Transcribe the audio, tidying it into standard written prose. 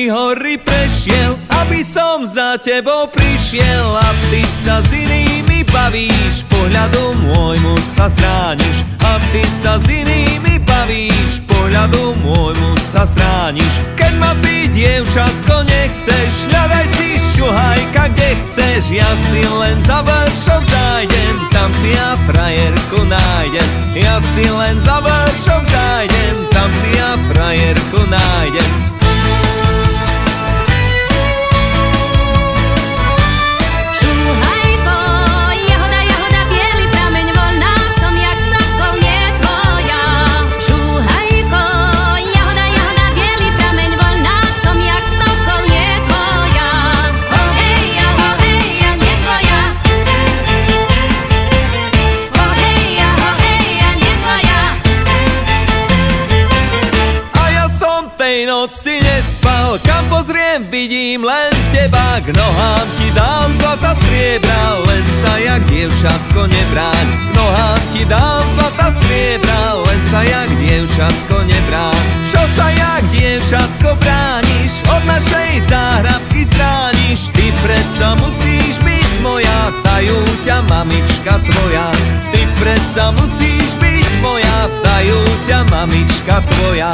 všetky hory prešiel, aby som za tebou prišiel. A ty sa s inými bavíš, pohľadu môjmu sa strániš. A ty sa s inými bavíš, pohľadu môjmu sa strániš. Keď ma ty, dievčatko, nechceš, hľadaj si šuhajka, kde chceš. Ja si len za vršok zájdem, tam si ja frajerku nájdem. Ja si len za vršok zájdem, tam si ja frajerku nájdem. Noci nespal, kam pozriem, vidím len teba. K nohám ti dám zlata striebra, len sa jak dievčatko nebráň. K nohám ti dám zlata striebra, len sa jak dievčatko nebráň. Čo sa jak dievčatko brániš, od našej záhradky strániš. Ty predsa musíš byť moja, dajú ťa mamička tvoja. Ty predsa musíš byť moja, dajú ťa mamička tvoja.